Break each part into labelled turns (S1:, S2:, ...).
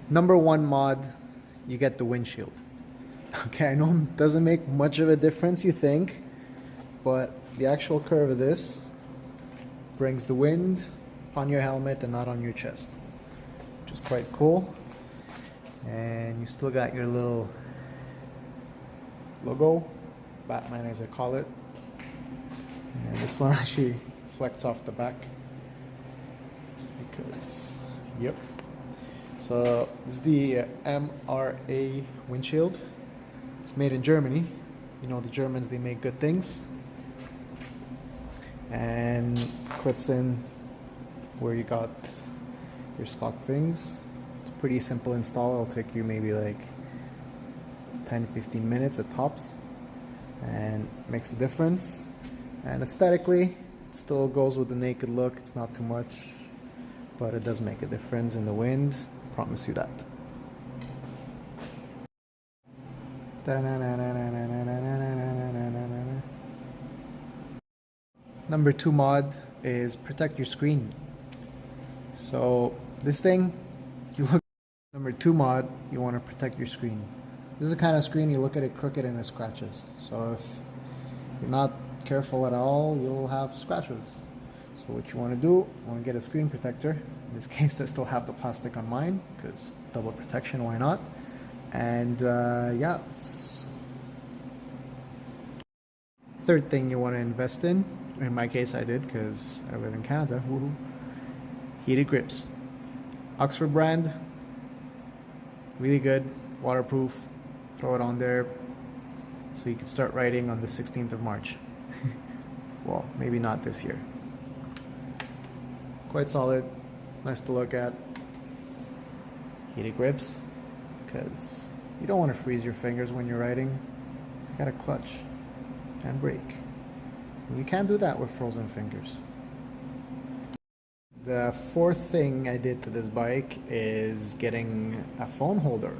S1: Number one mod, you get the windshield. Okay, I know it doesn't make much of a difference, you think, but the actual curve of this brings the wind on your helmet and not on your chest, which is quite cool. And you still got your little logo, Batman as I call it. And this one actually flecks off the back because, yep. So this is the Mra Windshield. It's made in Germany. You know, the Germans, they make good things. And clips in where you got your stock things. It's pretty simple install. It'll take you maybe like 10-15 minutes at tops, and makes a difference. And aesthetically, it still goes with the naked look. It's not too much, but it does make a difference in the wind. I promise you that. Number 2 mod is protect your screen. So this thing, you look. Number 2 mod, you want to protect your screen. This is the kind of screen you look at it crooked and it scratches. So if you're not careful at all, you'll have scratches. So what you want to do, you want to get a screen protector. In this case, I still have the plastic on mine because double protection, why not? And yeah. Third thing you want to invest in my case I did because I live in Canada, woohoo, heated grips. Oxford brand, really good, waterproof. Throw it on there so you can start riding on the 16th of March. Well, maybe not this year. Quite solid, nice to look at. Heated grips, because you don't want to freeze your fingers when you're riding. So you gotta clutch and brake. You can't do that with frozen fingers. The fourth thing I did to this bike is getting a phone holder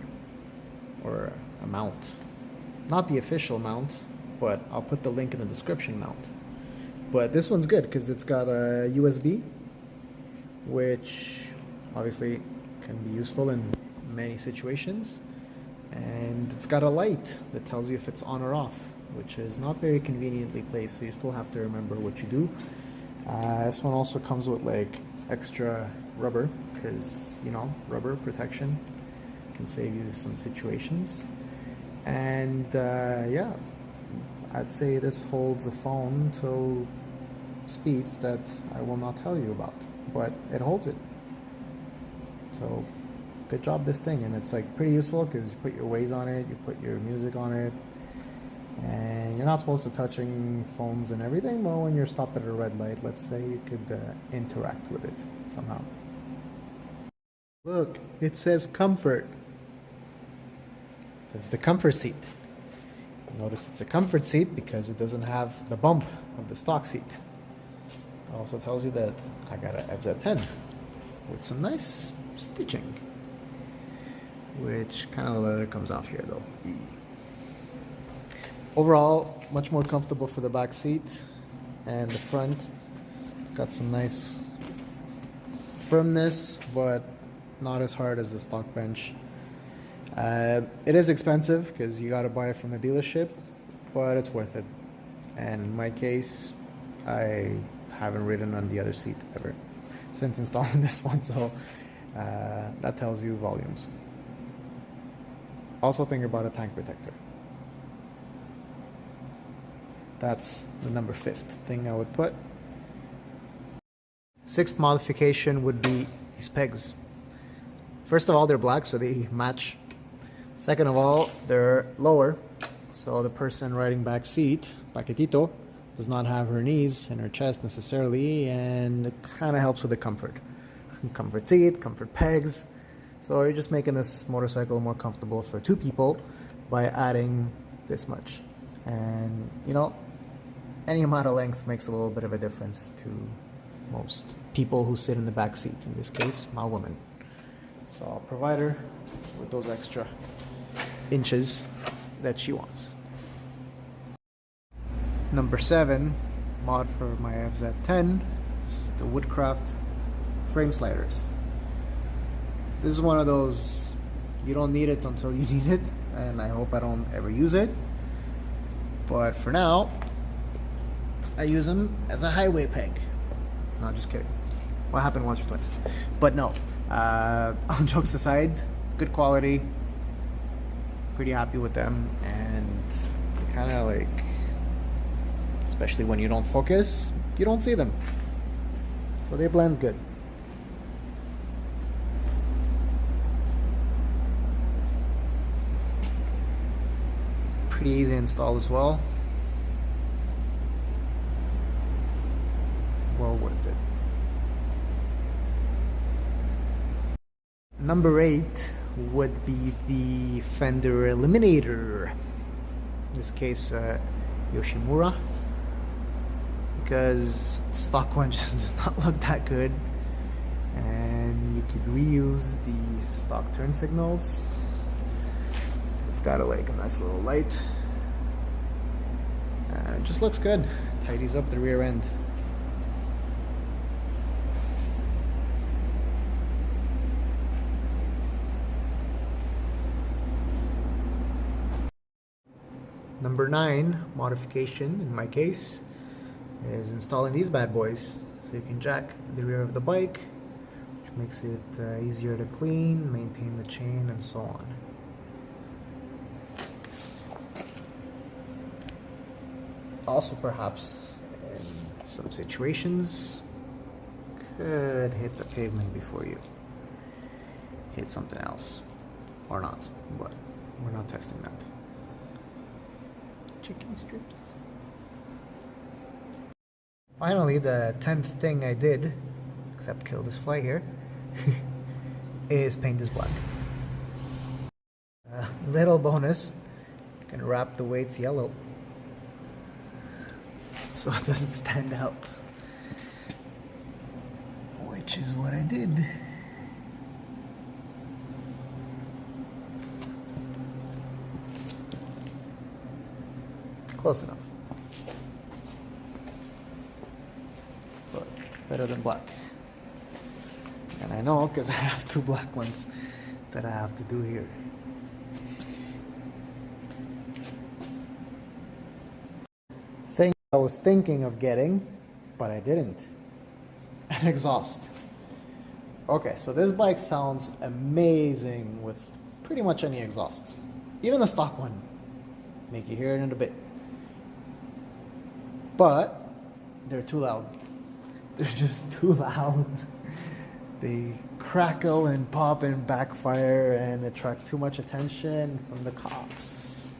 S1: or a mount. Not the official mount, but I'll put the link in the description mount. But this one's good because it's got a USB, which obviously can be useful in many situations. And it's got a light that tells you if it's on or off, which is not very conveniently placed, so you still have to remember what you do. This one also comes with like extra rubber, because you know, rubber protection can save you some situations. And yeah, I'd say this holds a phone to speeds that I will not tell you about, but it holds it. So good job, this thing. And it's like pretty useful because you put your Waze on it, you put your music on it, and you're not supposed to touching phones and everything, but when you're stopped at a red light, let's say, you could interact with it somehow. Look, it says comfort. It's the comfort seat. Notice it's a comfort seat because it doesn't have the bump of the stock seat. It also tells you that I got an Fz-10 with some nice stitching, which kind of the leather comes off here though. Overall, much more comfortable for the back seat, and the front, it's got some nice firmness, but not as hard as the stock bench. It is expensive because you got to buy it from a dealership, but it's worth it. And in my case, I haven't ridden on the other seat ever since installing this one, so that tells you volumes. Also think about a tank protector. That's the number 5th thing I would put. 6th modification would be these pegs. First of all, they're black, so they match. Second of all, they're lower, so the person riding back seat, paquetito, does not have her knees and her chest necessarily, and it kind of helps with the comfort. Comfort seat, comfort pegs. So you're just making this motorcycle more comfortable for 2 people by adding this much. And you know, any amount of length makes a little bit of a difference to most people who sit in the back seat, in this case, my woman. So I'll provide her with those extra inches that she wants. Number 7 mod for my Fz-10 is the Woodcraft frame sliders. This is one of those You don't need it until you need it, and I hope I don't ever use it. But for now, I use them as a highway peg. No, just kidding. What happened once or twice? But no, all jokes aside, good quality. Pretty happy with them, and kind of like, especially when you don't focus, you don't see them. So they blend good. Pretty easy to install as well. Well worth it. Number 8 would be the Fender Eliminator. In this case, Yoshimura, because the stock one just does not look that good, and you could reuse the stock turn signals. It's got like a nice little light, and it just looks good. Tidies up the rear end. Number 9 modification in my case is installing these bad boys, so you can jack the rear of the bike, which makes it easier to clean, maintain the chain, and so on. Also, perhaps in some situations, could hit the pavement before you hit something else, or not, but we're not testing that. Chicken strips. Finally, the 10th thing I did, except kill this fly here, is paint this black. Little bonus, you can wrap the weights yellow, so it doesn't stand out, which is what I did. Close enough, but better than black. And I know, because I have 2 black ones that I have to do here. Thing I was thinking of getting, but I didn't. An exhaust. Okay, so this bike sounds amazing with pretty much any exhausts. Even the stock one. Make you hear it in a bit. But they're too loud. They're just too loud. They crackle and pop and backfire and attract too much attention from the cops.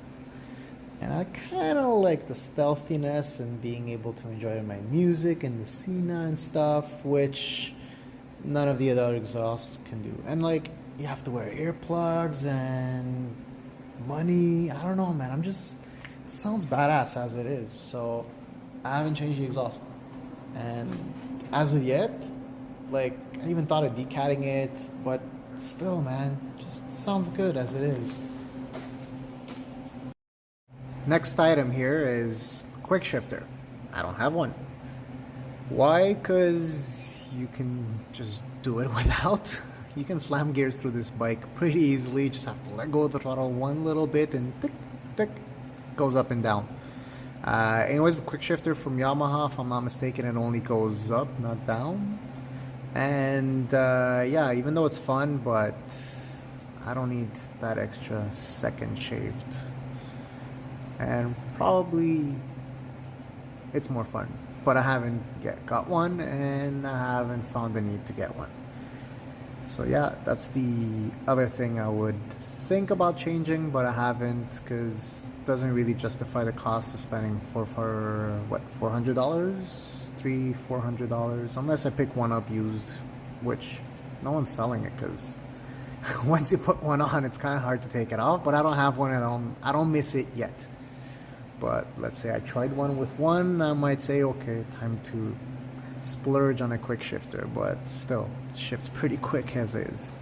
S1: And I kind of like the stealthiness and being able to enjoy my music and the scene and stuff, which none of the other exhausts can do. And like, you have to wear earplugs and money. I don't know, man. It sounds badass as it is. So I haven't changed the exhaust, and as of yet, like, I even thought of decatting it, but still, man, just sounds good as it is. Next item here is quick shifter. I don't have one. Why? Because you can just do it without. You can slam gears through this bike pretty easily. You just have to let go of the throttle one little bit and tick, tick, goes up and down. Anyways, the quick shifter from Yamaha, if I'm not mistaken, it only goes up, not down. And yeah, even though it's fun, but I don't need that extra second shaved. And probably it's more fun, but I haven't got one, and I haven't found the need to get one. So yeah, that's the other thing I would think about changing, but I haven't, because it doesn't really justify the cost of spending for what, $400, $400, unless I pick one up used, which no one's selling it, because once you put one on, it's kind of hard to take it off. But I don't have one, and I don't miss it yet. But let's say I tried one with one, I might say, okay, time to splurge on a quick shifter, but still, it shifts pretty quick as is.